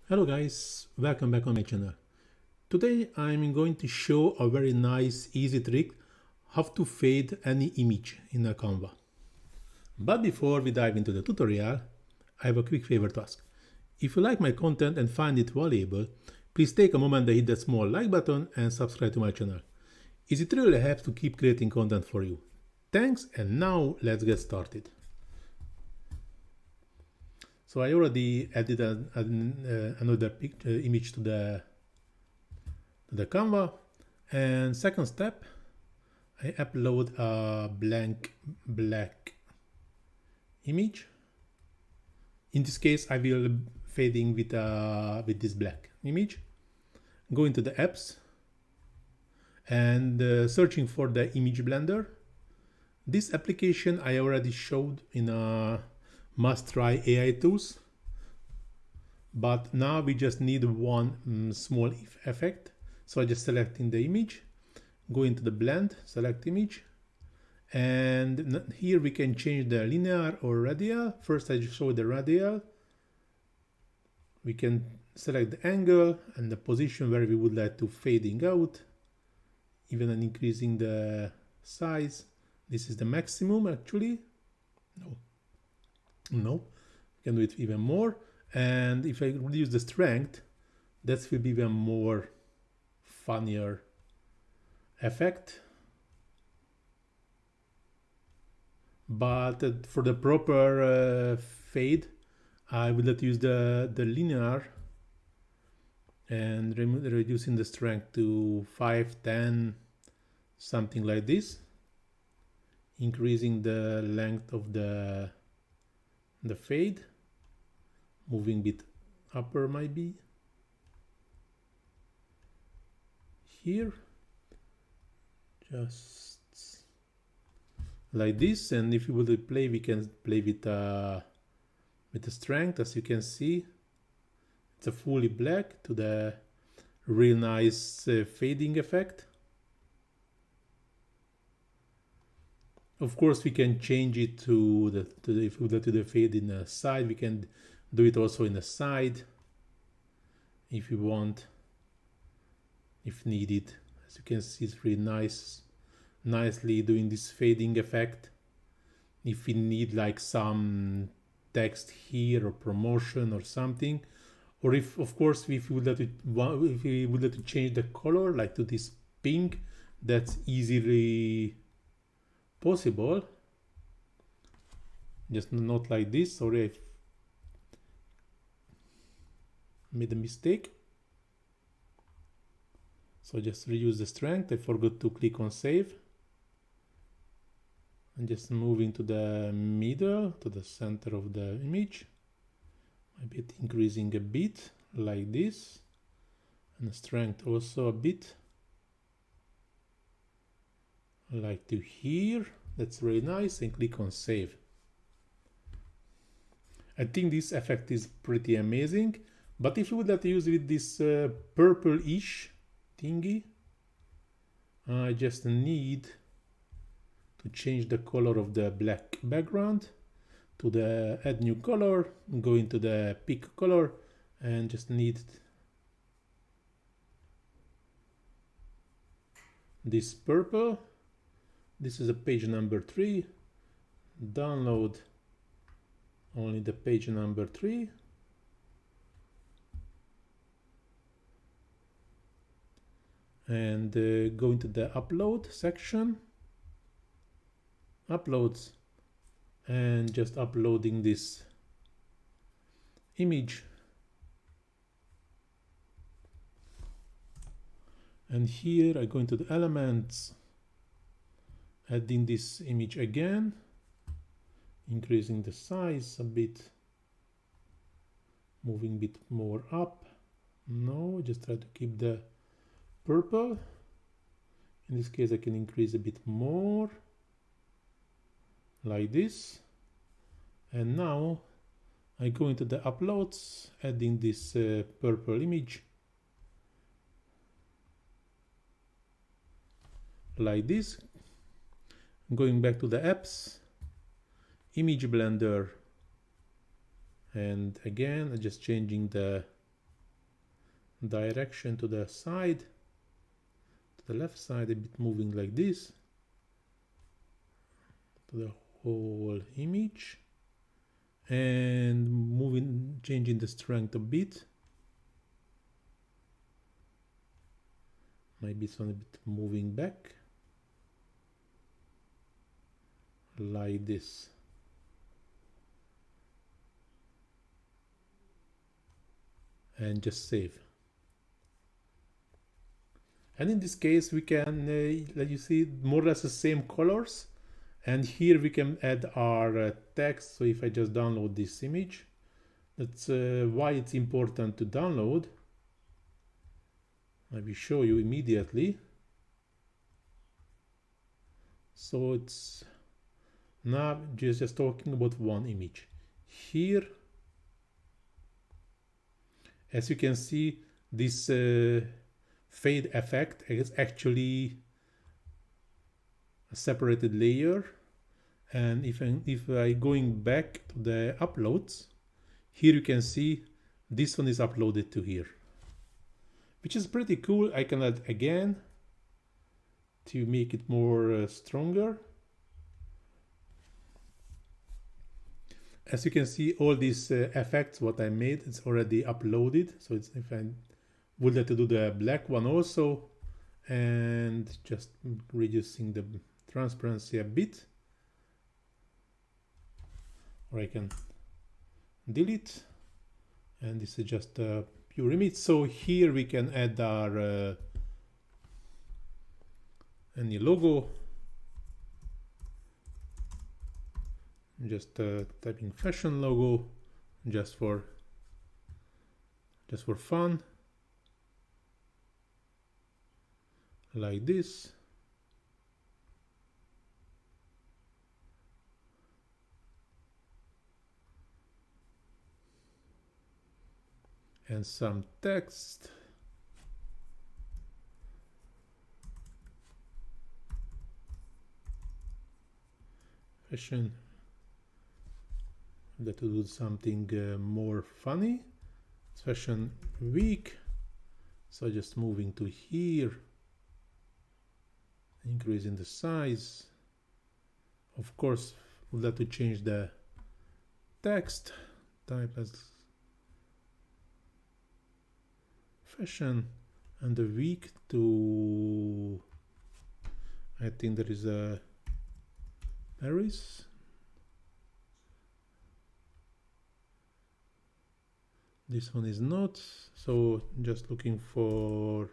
Hello guys, welcome back on my channel. Today I'm going to show a very nice easy trick how to fade any image in a Canva. But before we dive into the tutorial, I have a quick favor to ask. If you like my content and find it valuable, please take a moment to hit that small like button and subscribe to my channel. It really helps to keep creating content for you. Thanks, and now let's get started. So I already added another image to the Canva, and second step, I upload a blank black image. In this case, I will fading with this black image. Go into the apps and searching for the image blender. This application I already showed in a must try AI tools, but now we just need one small effect. So I just selecting the image, go into the blend, select image, and here we can change the linear or radial. First I just show the radial. We can select the angle and the position where we would like to fading out, even increasing the size. This is the maximum actually. No, we can do it even more. And if I reduce the strength, that will be even more funnier effect. But for the proper fade, I will let use the linear and reducing the strength to 5, 10, something like this, increasing the length of the fade, moving a bit upper maybe here, just like this. And if you would play, we can play with the strength. As you can see, it's a fully black to the real nice fading effect. Of course, we can change it to the fade in the side. We can do it also in the side if you want, if needed. As you can see, it's really nicely doing this fading effect. If we need like some text here or promotion or something, or if of course if we would like to change the color like to this pink, that's easily possible. Just not like this. Sorry, I made a mistake. So just reduce the strength. I forgot to click on save. And just moving to the middle, to the center of the image. Maybe increasing a bit like this. And the strength also a bit. Like to here. That's really nice. And click on save. I think this effect is pretty amazing. But if you would like to use it with this purple-ish thingy, I just need to change the color of the black background to the add new color, go into the pick color, and just need this purple. This is a page number 3. Download only the page number 3. And go into the upload section, uploads, and just uploading this image. And here I go into the elements, adding this image again, increasing the size a bit, moving a bit more up. No, just try to keep the purple. In this case I can increase a bit more like this. And now I go into the uploads, adding this purple image like this. Going back to the apps, image blender, and again just changing the direction to the side, to the left side, a bit moving like this, to the whole image, and moving, changing the strength a bit. Maybe it's a bit moving back, like this. And just save. And in this case, we can, let you see, more or less the same colors. And here we can add our text. So if I just download this image, that's why it's important to download. I will show you immediately. So it's now just talking about one image. Here, as you can see, this fade effect is actually a separated layer. And if I going back to the uploads, here you can see this one is uploaded to here, which is pretty cool. I can add again to make it more stronger. As you can see, all these effects what I made, it's already uploaded. So it's, if I would like to do the black one also, and just reducing the transparency a bit, or I can delete, and this is just a pure image. So here we can add our any logo. Just typing fashion logo, just for fun, like this. And some text. Fashion. That to do something more funny. It's fashion week. So just moving to here, increasing the size. Of course, we'll have to change the text, type as fashion, and the week to, I think there is a Paris. This one is not, so just looking for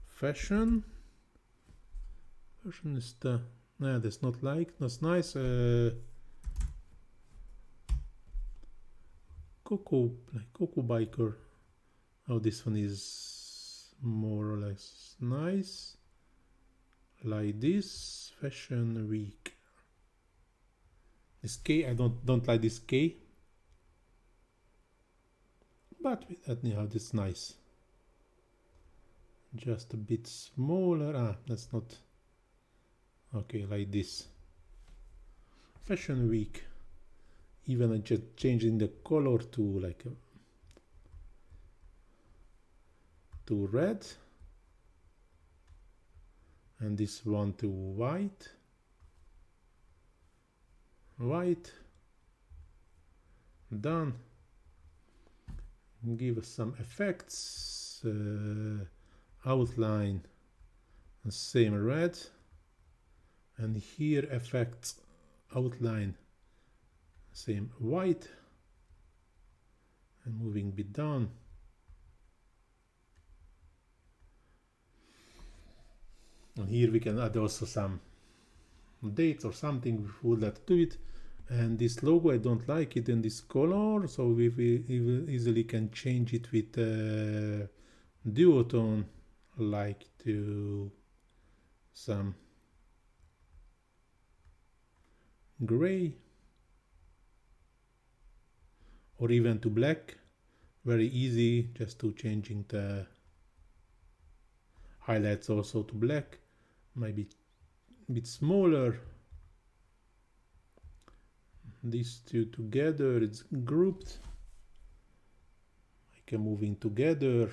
fashion. Fashion is the, nah, that's not like, that's nice. Coco, like Coco Biker. Oh, this one is more or less nice. Like this, fashion week. This K, I don't like this K. But anyhow, that's nice. Just a bit smaller. Ah, that's not okay. Like this. Fashion week. Even I just changing the color to like to red, and this one to white. White. Done. Give us some effects, outline, same red, and here effects, outline, same white, and moving a bit down. And here we can add also some dates or something if we would like to do it. And this logo, I don't like it in this color, so we easily can change it with duotone, like to some gray, or even to black. Very easy, just to changing the highlights also to black, maybe a bit smaller. These two together, it's grouped. I can move in together.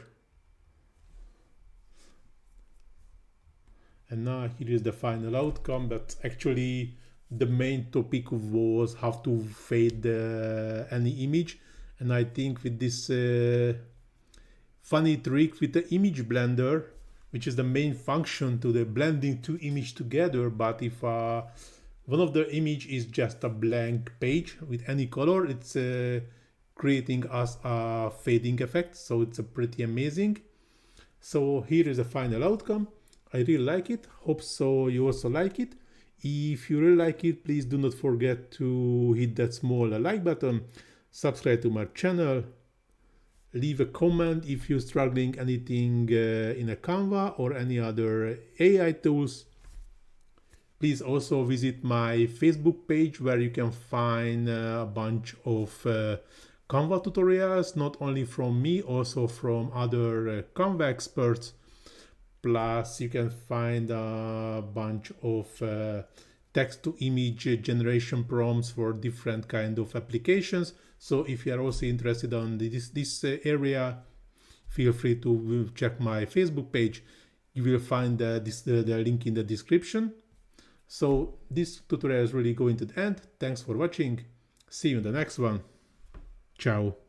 And now here is the final outcome, but actually the main topic was how to fade any image. And I think with this funny trick with the image blender, which is the main function to the blending two images together, but if one of the image is just a blank page with any color, it's creating us a fading effect. So it's a pretty amazing. So here is the final outcome. I really like it. Hope so you also like it. If you really like it, please do not forget to hit that small like button, subscribe to my channel, leave a comment if you're struggling anything in a Canva or any other AI tools. Please also visit my Facebook page where you can find a bunch of Canva tutorials, not only from me, also from other Canva experts. Plus, you can find a bunch of text-to-image generation prompts for different kind of applications. So if you are also interested on this area, feel free to check my Facebook page. You will find the link in the description. So this tutorial is really going to the end. Thanks for watching. See you in the next one. Ciao.